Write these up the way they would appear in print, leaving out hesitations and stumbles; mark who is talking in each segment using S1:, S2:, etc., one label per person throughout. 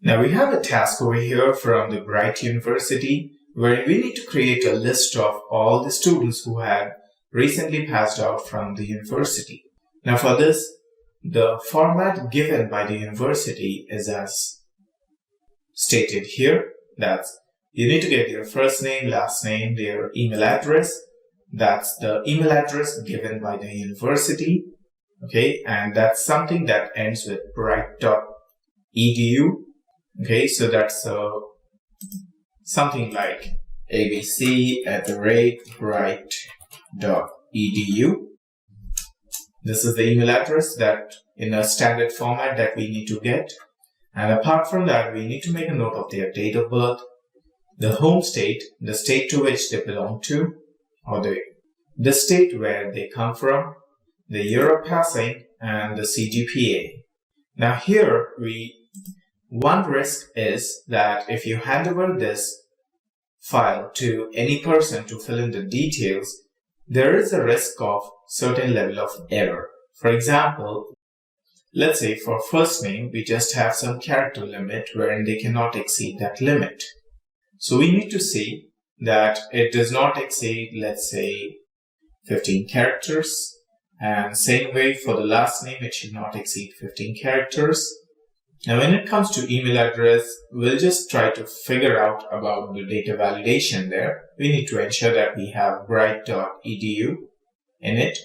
S1: Now we have a task over here from the Bright University where we need to create a list of all the students who had recently passed out from the university. Now for this, the format given by the university is as stated here. That's you need to get their first name, last name, their email address. That's the email address given by the university. Okay, and that's something that ends with bright.edu. Okay, so that's something like abc@bright.edu. This is the email address that in a standard format that we need to get. And apart from that, we need to make a note of their date of birth, the home state, the state to which they belong to, or the state where they come from, the year of passing, and the CGPA. Now here, one risk is that if you hand over this file to any person to fill in the details, there is a risk of certain level of error. For example, let's say for first name, we just have some character limit wherein they cannot exceed that limit. So we need to see that it does not exceed, let's say, 15 characters. And same way for the last name, it should not exceed 15 characters. Now, when it comes to email address, we'll just try to figure out about the data validation there. We need to ensure that we have bright.edu in it.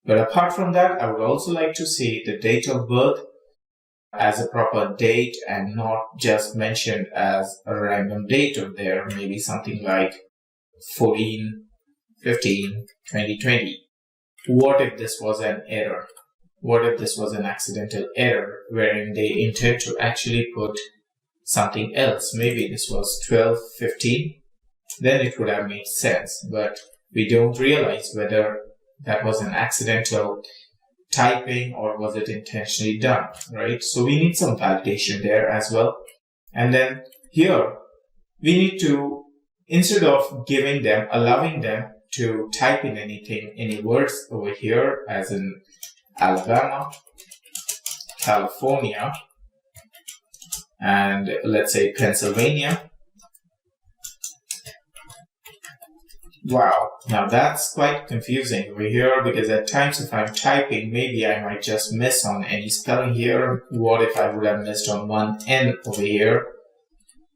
S1: But apart from that, I would also like to see the date of birth as a proper date and not just mentioned as a random date of there, maybe something like 14/15/2020. What if this was an error? What if this was an accidental error wherein they intend to actually put something else? Maybe this was 12/15, then it would have made sense, but we don't realize whether that was an accidental typing or was it intentionally done, right? So we need some validation there as well. And then here, we need to, instead of allowing them to type in any words over here, as in Alabama, California, and let's say Pennsylvania. Wow, now that's quite confusing over here because at times if I'm typing, maybe I might just miss on any spelling here. What if I would have missed on one N over here?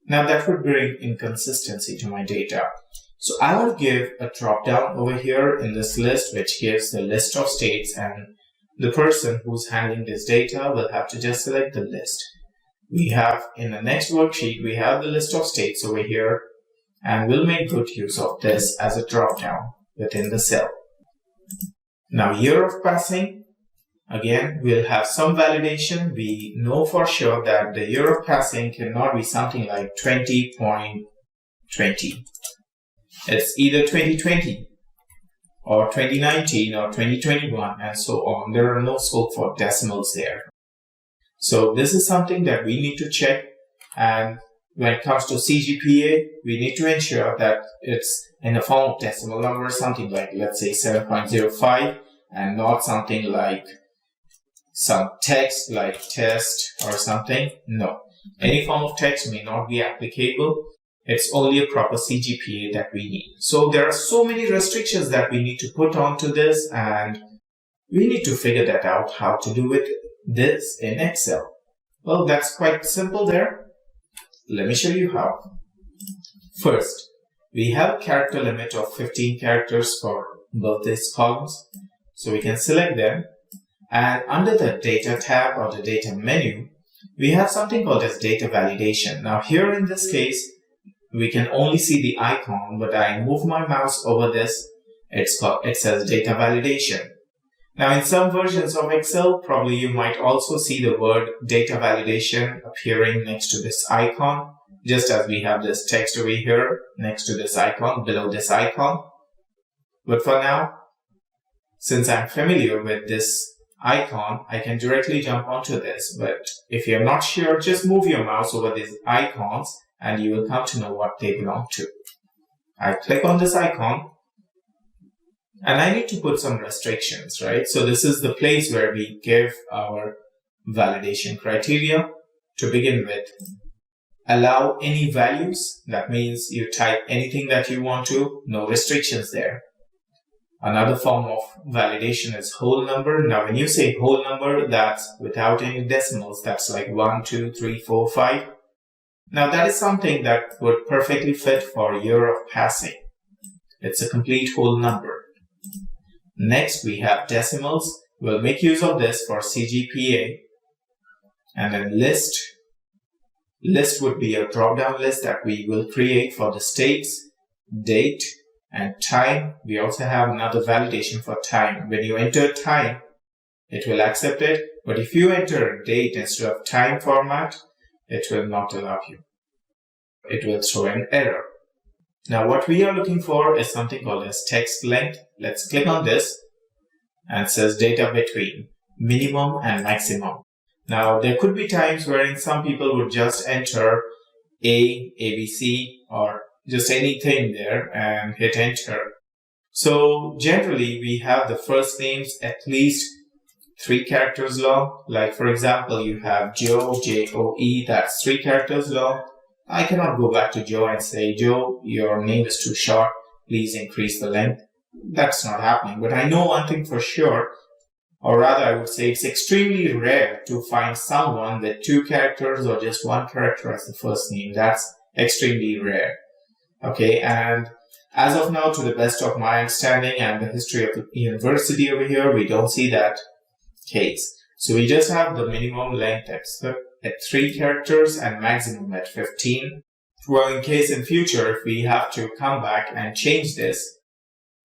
S1: Now that would bring inconsistency to my data. So I will give a drop down over here in this list, which gives the list of states, and the person who's handling this data will have to just select the list. We have in the next worksheet, we have the list of states over here, and we'll make good use of this as a drop down within the cell. Now, year of passing, again, we'll have some validation. We know for sure that the year of passing cannot be something like 20.20. It's either 2020 or 2019 or 2021 and so on. There are no scope for decimals there. So this is something that we need to check. And when it comes to CGPA, we need to ensure that it's in the form of decimal number, something like, let's say 7.05, and not something like some text like test or something. No, any form of text may not be applicable. It's only a proper CGPA that we need. So there are so many restrictions that we need to put onto this, and we need to figure that out, how to do this in Excel. Well, that's quite simple there. Let me show you how. First, we have a character limit of 15 characters for both these columns. So we can select them. And under the data tab or the data menu, we have something called as data validation. Now here in this case, we can only see the icon, but I move my mouse over this. It says data validation. Now in some versions of Excel, probably you might also see the word data validation appearing next to this icon, just as we have this text over here next to this icon, below this icon. But for now, since I'm familiar with this icon, I can directly jump onto this. But if you're not sure, just move your mouse over these icons and you will come to know what they belong to. I click on this icon and I need to put some restrictions, right? So this is the place where we give our validation criteria. to begin with, allow any values. That means you type anything that you want to, no restrictions there. Another form of validation is whole number. Now, when you say whole number, that's without any decimals. That's like 1, 2, 3, 4, 5. Now, that is something that would perfectly fit for year of passing. It's a complete whole number. Next, we have decimals. We'll make use of this for CGPA. And then list. List would be a drop-down list that we will create for the states, date, and time. We also have another validation for time. When you enter time, it will accept it. But if you enter date instead of time format, it will not allow you. It will throw an error. Now, what we are looking for is something called as text length. Let's click on this, and it says data between minimum and maximum. Now, there could be times wherein some people would just enter ABC, or just anything there and hit enter. So generally, we have the first names at least 3 characters long. Like for example, you have Joe, J-O-E, that's 3 characters long. I cannot go back to Joe and say, Joe, your name is too short, please increase the length. That's not happening. But I know one thing for sure, or rather I would say it's extremely rare to find someone with 2 characters or just 1 character as the first name. That's extremely rare. Okay, and as of now, to the best of my understanding and the history of the university over here, we don't see that case. So we just have the minimum length at 3 characters and maximum at 15. Well, in case in future, if we have to come back and change this,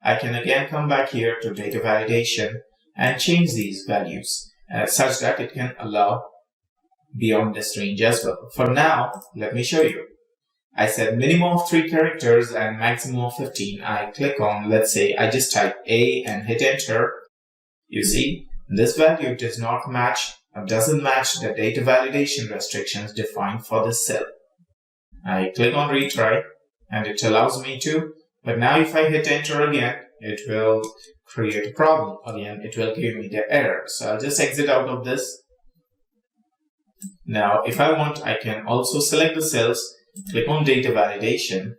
S1: I can again come back here to data validation and change these values such that it can allow beyond this range as well. For now, let me show you. I said minimum of 3 characters and maximum of 15. I click on, let's say, I just type A and hit enter. You see, this value does not match or doesn't match the data validation restrictions defined for this cell. I click on retry and it allows me to, but now if I hit enter again, it will create a problem. Again, it will give me the error. So I'll just exit out of this. Now, if I want, I can also select the cells, click on data validation.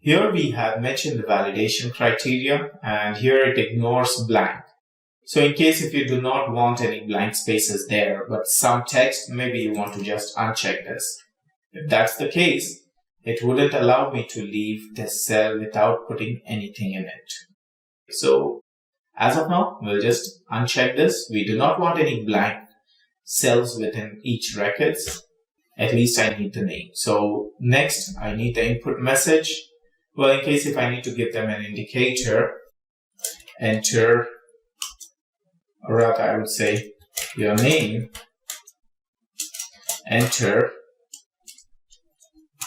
S1: Here we have mentioned the validation criteria, and here it ignores blank. So in case if you do not want any blank spaces there, but some text, maybe you want to just uncheck this. If that's the case, it wouldn't allow me to leave this cell without putting anything in it. So as of now, we'll just uncheck this. We do not want any blank cells within each records. At least I need the name. So next, I need the input message. Well, in case if I need to give them an indicator, enter, or rather I would say your name, enter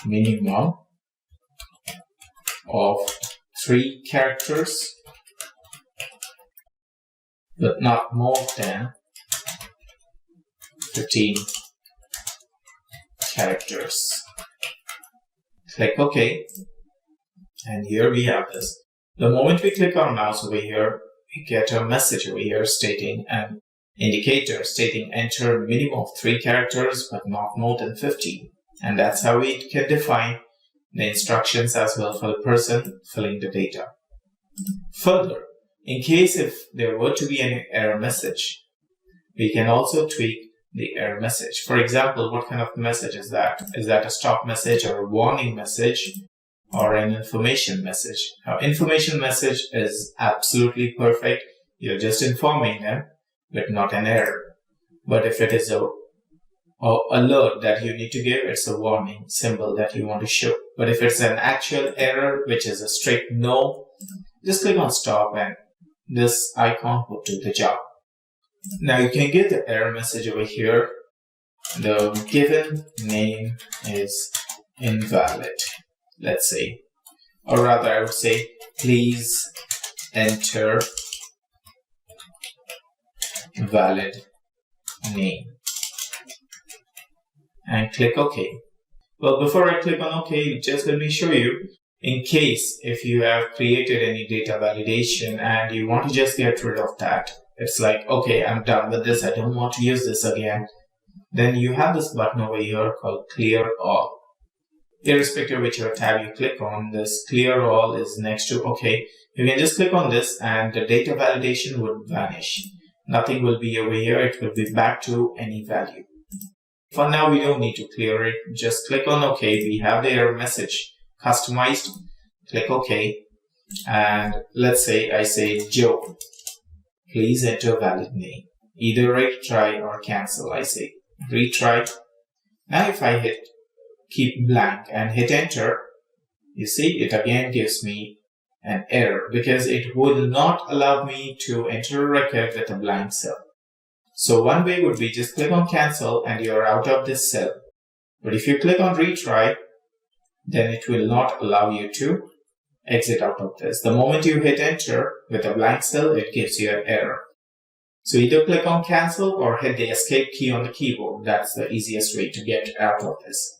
S1: minimum of 3 characters, but not more than 15 characters. Click OK. And here we have this. The moment we click our mouse over here, we get a message over here stating an indicator stating enter minimum of 3 characters but not more than 15. And that's how we can define the instructions as well for the person filling the data. Further, in case if there were to be an error message, we can also tweak the error message. For example, what kind of message is that? Is that a stop message or a warning message or an information message? Now, information message is absolutely perfect. You're just informing them, but not an error. But if it is a alert that you need to give, it's a warning symbol that you want to show. But if it's an actual error, which is a strict no, just click on stop and this icon will do the job. Now you can get the error message over here. The given name is invalid, let's say. Or rather I would say, please enter valid name. And click OK. Well, before I click on OK, just let me show you, in case if you have created any data validation and you want to just get rid of that. It's like, okay, I'm done with this. I don't want to use this again. then you have this button over here called Clear All. Irrespective of whichever tab you click on, this Clear All is next to OK. You can just click on this and the data validation would vanish. Nothing will be over here. It will be back to any value. For now, we don't need to clear it. Just click on OK. We have the error message customized. Click OK. And let's say I say Joe. Please enter valid name. Either retry or cancel. I say retry. Now if I hit keep blank and hit enter, you see it again gives me an error because it will not allow me to enter a record with a blank cell. So one way would be just click on cancel and you're out of this cell. But if you click on retry, then it will not allow you to exit out of this. The moment you hit enter with a blank cell, it gives you an error. So either click on cancel or hit the escape key on the keyboard. That's the easiest way to get out of this.